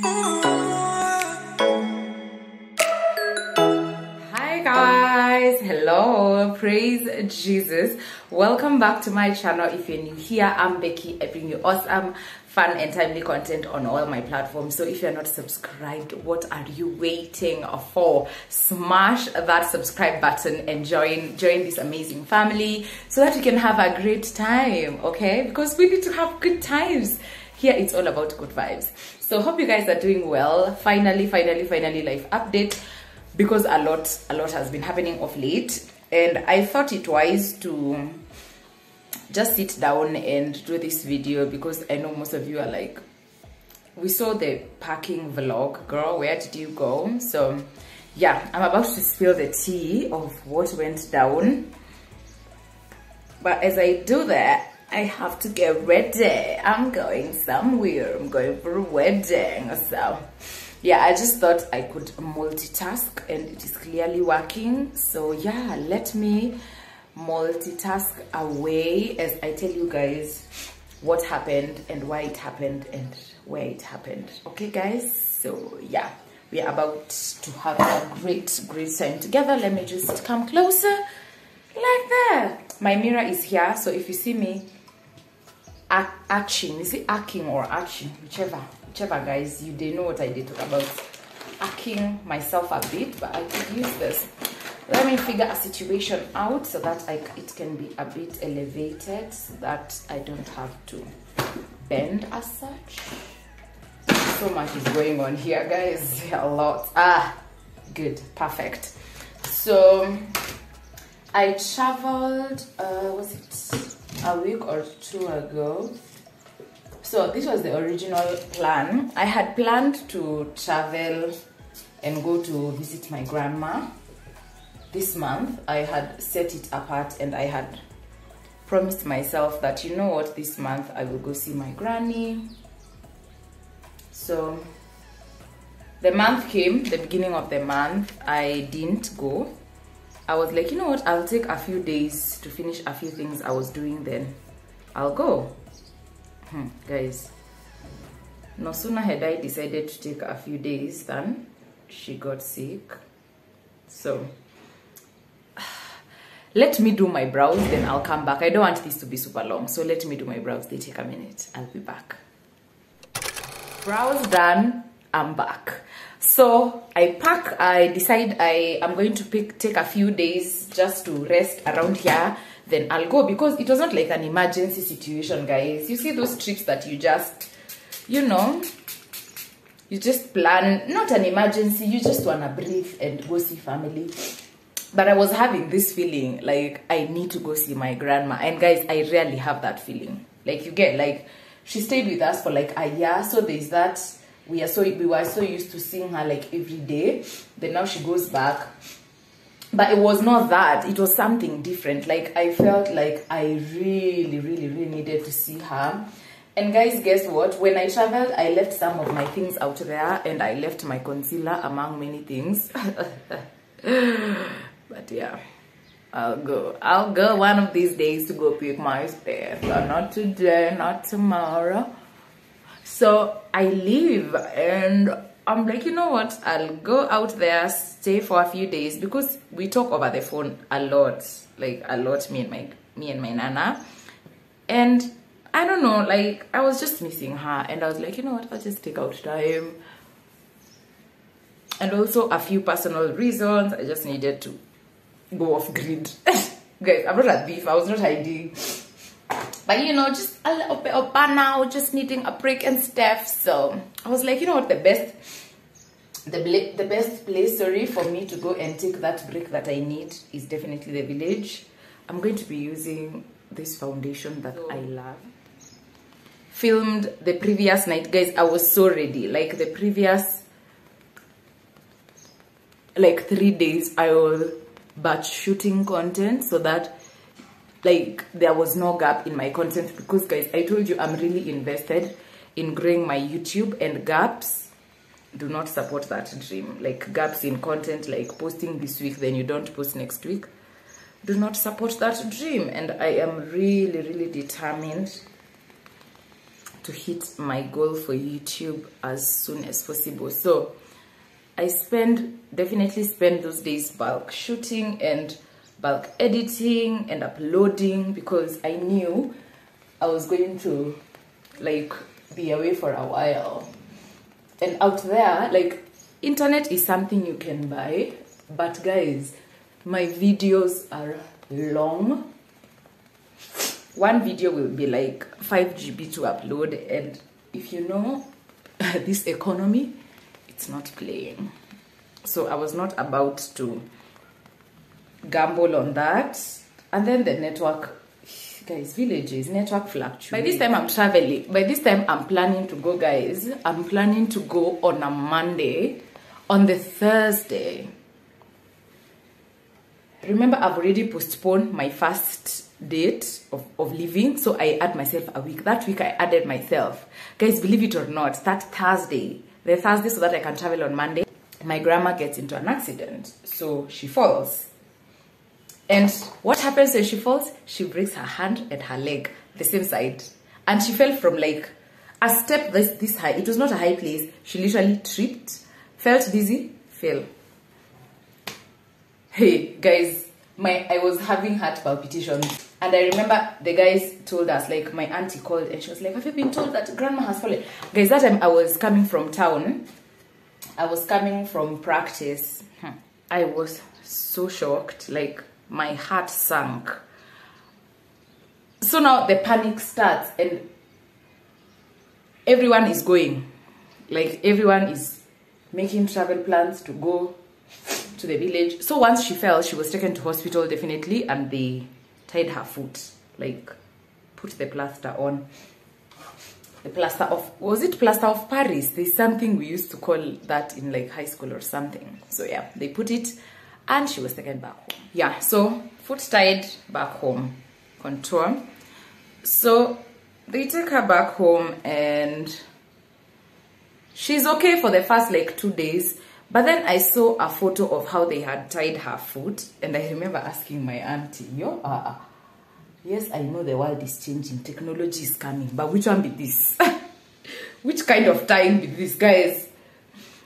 Hi guys, hello, praise Jesus. Welcome back to my channel. If you're new here, I'm Becky. I bring you awesome, fun and timely content on all my platforms. So if you're not subscribed, what are you waiting for? Smash that subscribe button and join this amazing family so that we can have a great time, okay? Because we need to have good times. Here it's all about good vibes. So hope you guys are doing well. Finally life update, because a lot has been happening of late, and I thought it wise to just sit down and do this video, because I know most of you are like, we saw the packing vlog, girl, where did you go? So yeah, I'm about to spill the tea of what went down, but as I do that, I have to get ready. I'm going somewhere. I'm going for a wedding. So yeah, I just thought I could multitask, and it is clearly working. So yeah, let me multitask away as I tell you guys what happened and why it happened and where it happened. Okay guys, so yeah, we are about to have a great time together. Let me just come closer like that. My mirror is here, so if you see me arching, is it arcing or arching, whichever guys, you didn't know what I did talk about, arcing myself a bit, but I could use this. Let me figure a situation out so that it can be a bit elevated, so that I don't have to bend as such. So much is going on here guys, a lot. Good, perfect. So I traveled was it a week or two ago. So this was the original plan. I had planned to travel and go to visit my grandma this month. I had set it apart, and I had promised myself that, you know what, this month I will go see my granny. So the month came, the beginning of the month, I didn't go. I was like, you know what, I'll take a few days to finish a few things I was doing, then I'll go. Guys, no sooner had I decided to take a few days than she got sick. So let me do my brows, then I'll come back. I don't want this to be super long, so let me do my brows. They take a minute. I'll be back. Brows done, I'm back. So I decide I'm going to take a few days just to rest around here, then I'll go, because it was not like an emergency situation, guys. You see those trips that you just, you know, you just plan, not an emergency, you just want to breathe and go see family. But I was having this feeling like I need to go see my grandma, and guys, I rarely have that feeling. Like, you get, like, she stayed with us for like a year, so there's that. We were so used to seeing her like every day. Then now she goes back, but it was not that. It was something different. Like, I felt like I really needed to see her. And guys, guess what? When I traveled, I left some of my things out there, and I left my concealer among many things. But yeah, I'll go one of these days to go pick my stuff. But not today, not tomorrow. So I leave, and I'm like, you know what, I'll go out there, stay for a few days, because we talk over the phone a lot, like a lot, me and my nana. And I don't know, like, I was just missing her, and I was like, you know what, I'll just take out time. And also a few personal reasons, I just needed to go off grid. Guys, I'm not a thief, I was not hiding. But you know, just a little bit of burnout, just needing a break and stuff. So I was like, you know what, the best place, sorry, for me to go and take that break that I need is definitely the village. I'm going to be using this foundation that I love. Filmed the previous night, guys. I was so ready. Like, the previous like 3 days, I was batch shooting content so that, like, there was no gap in my content, because guys, I told you I'm really invested in growing my YouTube, and gaps do not support that dream. Like, gaps in content, like posting this week then you don't post next week, do not support that dream. And I am really determined to hit my goal for YouTube as soon as possible. So I definitely spend those days bulk shooting and bulk editing and uploading, because I knew I was going to like be away for a while. And out there, like, internet is something you can buy, but guys, my videos are long. One video will be like 5 GB to upload, and if you know this economy, it's not playing. So I was not about to gamble on that. And then the network, guys, villages, network fluctuates. By this time I'm traveling. By this time I'm planning to go, guys. I'm planning to go on a Monday. On the Thursday, remember, I've already postponed my first date of leaving, so I add myself a week. That week I added myself, guys, believe it or not, that Thursday, the Thursday, so that I can travel on Monday, my grandma gets into an accident, so she falls. And what happens when she falls? She breaks her hand and her leg, the same side, and she fell from like a step this high. It was not a high place. She literally tripped, felt dizzy, fell. Hey guys, I was having heart palpitations, and I remember the guys told us, like, my auntie called and she was like, have you been told that grandma has fallen? Guys, that time I was coming from town. I was coming from practice. I was so shocked, like my heart sank. So now the panic starts and everyone is going, like everyone is making travel plans to go to the village. So once she fell, she was taken to hospital, definitely, and they tied her foot, like put the plaster on. The plaster of, was it plaster of Paris? There's something we used to call that in like high school or something. So yeah, they put it and she was taken back home. Yeah, so foot tied, back home, contour. So they take her back home and she's okay for the first like 2 days. But then I saw a photo of how they had tied her foot, and I remember asking my auntie, yes, I know the world is changing, technology is coming, but which one be this? Which kind of tying be this, guys?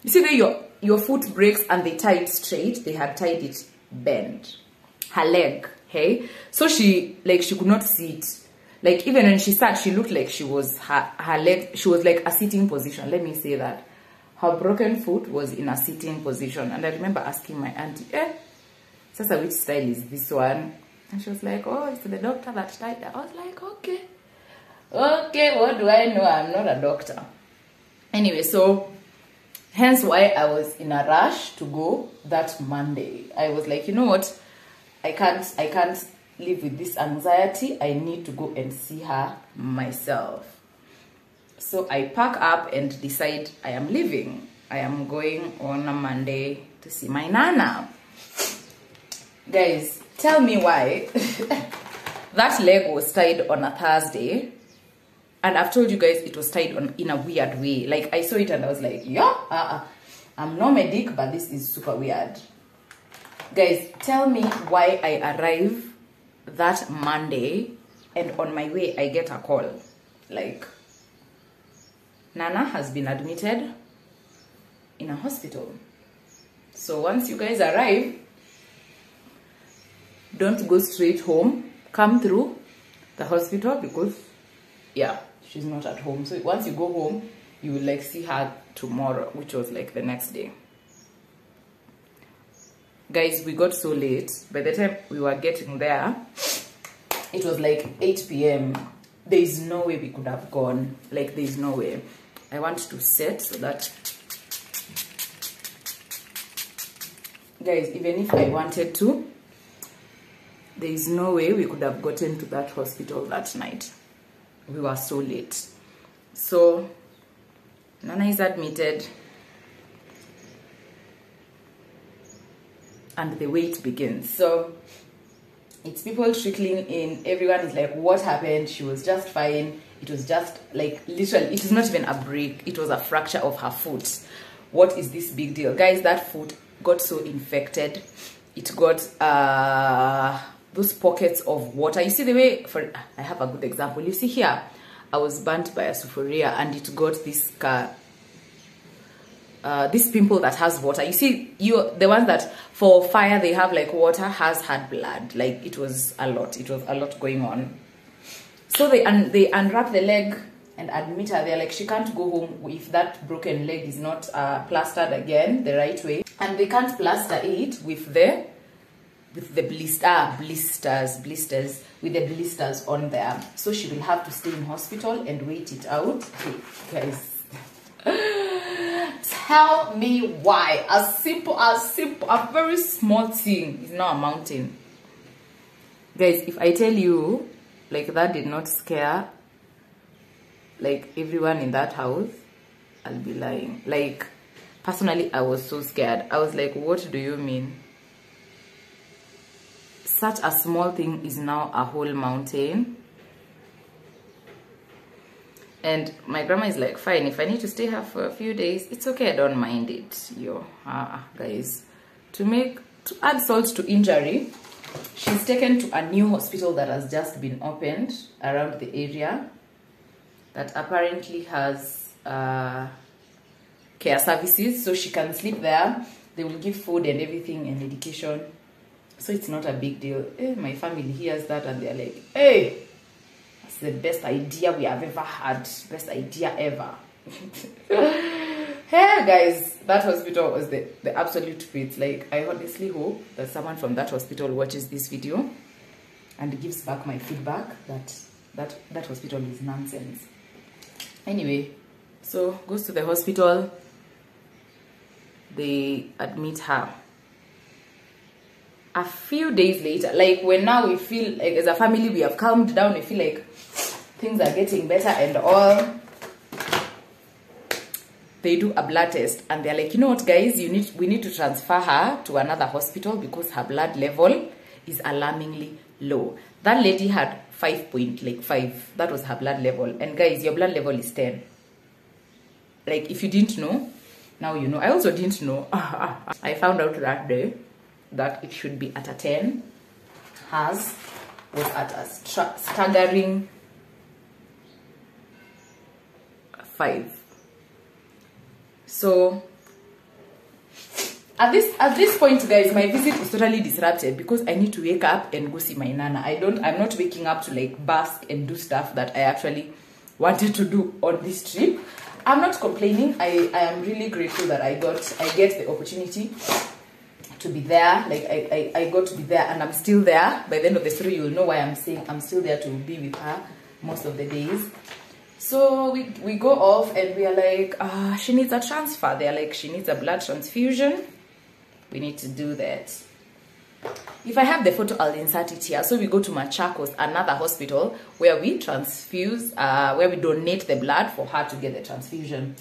You see that your foot breaks and they tie it straight. They had tied it bent. Her leg, hey? So she could not sit. Like, even when she sat, she looked like she was, her leg, she was like a sitting position. Let me say that. Her broken foot was in a sitting position. And I remember asking my auntie, Sasa, which style is this one? And she was like, oh, it's the doctor that tied that. I was like, okay. Okay, what do I know? I'm not a doctor. Anyway, so hence why I was in a rush to go that Monday. I was like, you know what? I can't live with this anxiety. I need to go and see her myself. So I pack up and decide I am leaving. I am going on a Monday to see my Nana. Guys, tell me why that leg was tied on a Thursday. And I've told you guys it was tied on in a weird way. Like, I saw it and I was like, yeah, I'm no medic, but this is super weird. Guys, tell me why I arrive that Monday and on my way I get a call. Like, Nana has been admitted in a hospital. So once you guys arrive, don't go straight home. Come through the hospital because, yeah, she's not at home. So once you go home, you will like see her tomorrow, which was like the next day. Guys, we got so late. By the time we were getting there, it was like 8 p.m. There is no way we could have gone. Like, there is no way. I want to set so that, guys, even if I wanted to, there is no way we could have gotten to that hospital that night. We were so late. So Nana is admitted and the wait begins. So it's people trickling in. Everyone is like, what happened? She was just fine. It was just like, literally, it is not even a break. It was a fracture of her foot. What is this big deal? Guys, that foot got so infected. It got those pockets of water. You see the way, I have a good example. You see here, I was burnt by a sophoria, and it got this this pimple that has water. You see, the ones that for fire they have like water has had blood. Like it was a lot going on. So they unwrap the leg and admit her. They're like, she can't go home if that broken leg is not plastered again the right way, and they can't plaster it with the blisters with the blisters on there. So she will have to stay in hospital and wait it out. Okay, guys. Tell me why a very small thing is not a mountain. Guys, if I tell you like that did not scare like everyone in that house, I'll be lying. Like personally, I was so scared. I was like, what do you mean? Such a small thing is now a whole mountain. And my grandma is like, fine, if I need to stay here for a few days, it's okay, I don't mind it. Guys, to add salt to injury, she's taken to a new hospital that has just been opened around the area that apparently has care services, so she can sleep there. They will give food and everything and medication, so it's not a big deal. My family hears that and they're like, hey, that's the best idea we have ever had, best idea ever. Hey guys, that hospital was the absolute fit. Like, I honestly hope that someone from that hospital watches this video and gives back my feedback that hospital is nonsense. Anyway, so goes to the hospital, they admit her. A few days later, like when now we feel like as a family we have calmed down, we feel like things are getting better and all, they do a blood test and they're like, you know what guys, we need to transfer her to another hospital because her blood level is alarmingly low. That lady had 5.5. That was her blood level. And guys, your blood level is 10. Like, if you didn't know, now you know. I also didn't know. I found out that day that it should be at a 10. Hers was at a staggering 5. So at this point, guys, my visit is totally disrupted because I need to wake up and go see my nana. I'm not waking up to like bask and do stuff that I actually wanted to do on this trip. I'm not complaining. I am really grateful that I get the opportunity to be there. Like I got to be there and I'm still there. By the end of the story, you'll know why I'm saying I'm still there to be with her most of the days. So we go off and we are like, she needs a transfer. They're like, she needs a blood transfusion. We need to do that. If I have the photo, I'll insert it here. So we go to Machakos, another hospital where we transfuse, where we donate the blood for her to get the transfusion.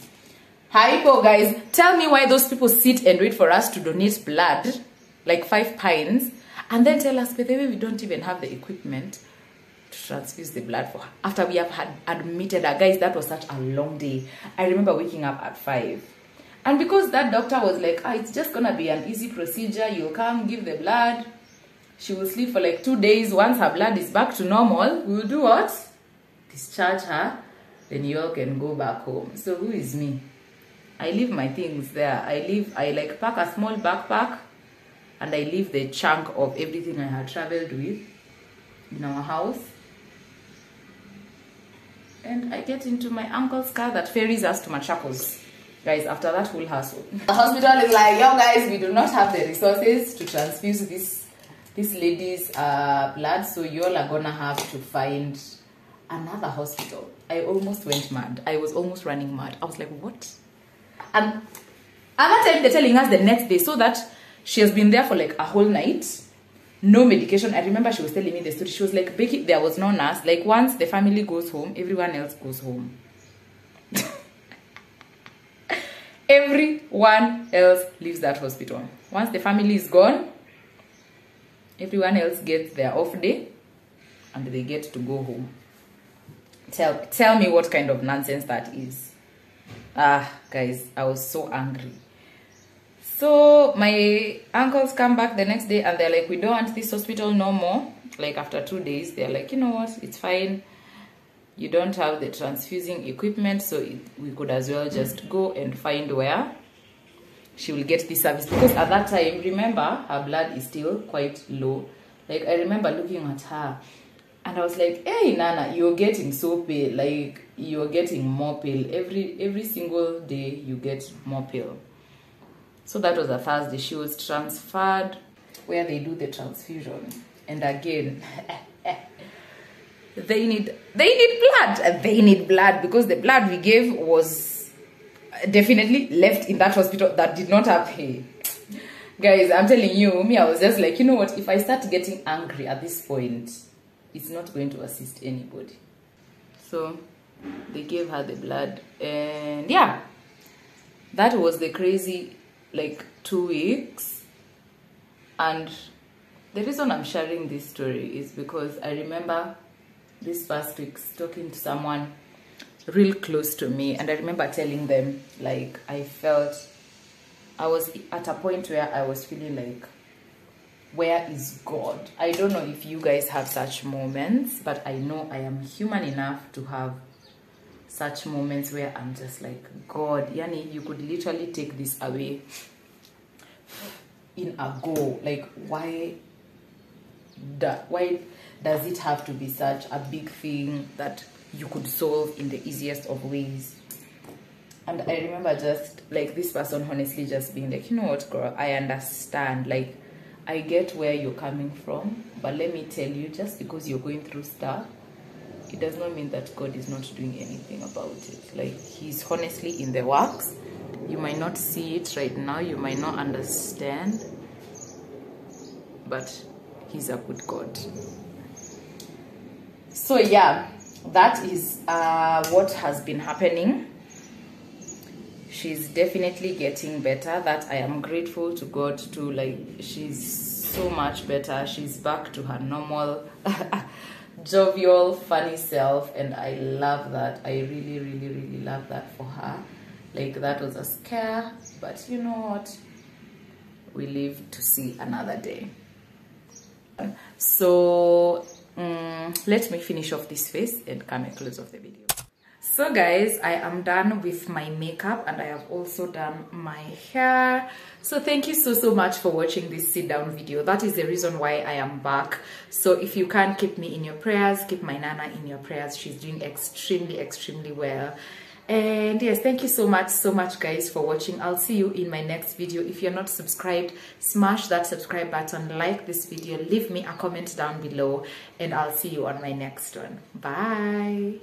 Hypo, guys, tell me why those people sit and wait for us to donate blood, like 5 pints, and then tell us, by the way, we don't even have the equipment to transfuse the blood for her after we have had admitted her. Guys, that was such a long day. I remember waking up at 5. And because that doctor was like, it's just gonna be an easy procedure, you'll come, give the blood, she will sleep for like 2 days. Once her blood is back to normal, we will do what? Discharge her, then you all can go back home. So who is me? I leave my things there. I like pack a small backpack and I leave the chunk of everything I had traveled with in our house. And I get into my uncle's car that ferries us to Machakos. Guys, after that whole hassle, the hospital is like, yo guys, we do not have the resources to transfuse this lady's blood, so you all are gonna have to find another hospital. I almost went mad. I was almost running mad. I was like, what? And at that time, they're telling us the next day, so that she has been there for like a whole night. No medication. I remember she was telling me the story. She was like, Becky, there was no nurse. Like, once the family goes home, everyone else goes home. Everyone else leaves that hospital. Once the family is gone, everyone else gets their off day and they get to go home. Tell me what kind of nonsense that is. Guys, I was so angry. So my uncles come back the next day and they're like, we don't want this hospital no more. Like after 2 days, they're like, you know what, it's fine. you don't have the transfusing equipment, so we could as well just go and find where she will get this service, because at that time, remember, her blood is still quite low. Like, I remember looking at her and I was like, hey Nana, you're getting so pale, like you're getting more pale every single day, you get more pale. So that was a Thursday. She was transferred where they do the transfusion, and again they need blood. They need blood because the blood we gave was definitely left in that hospital that did not have hay. Guys, I'm telling you, me, I was just like, you know what, if I start getting angry at this point, it's not going to assist anybody. So they gave her the blood, and yeah, that was the crazy like 2 weeks. And the reason I'm sharing this story is because I remember this past week talking to someone real close to me, and I remember telling them, like, I felt I was at a point where I was feeling like, where is God? I don't know if you guys have such moments, but I know I am human enough to have such moments where I'm just like, God, Yani, you could literally take this away in a go. Like, why does it have to be such a big thing that you could solve in the easiest of ways? And I remember just like this person honestly just being like, you know what, girl, I understand, like, I get where you're coming from, but let me tell you, just because you're going through stuff, it does not mean that God is not doing anything about it. Like, he's honestly in the works. You might not see it right now, you might not understand, but he's a good God. So yeah, that is what has been happening. She's definitely getting better. That I am grateful to God to. Like, she's so much better. She's back to her normal jovial, funny self, and I love that. I really, really, really love that for her. Like, that was a scare, but you know what? We live to see another day. So let me finish off this face and come and close off the video. So guys, I am done with my makeup, and I have also done my hair. So thank you so much for watching this sit down video. That is the reason why I am back. So if you can keep me in your prayers, keep my Nana in your prayers. She's doing extremely well. And yes, thank you so much guys for watching. I'll see you in my next video. If you're not subscribed, smash that subscribe button, like this video, leave me a comment down below, and I'll see you on my next one. Bye.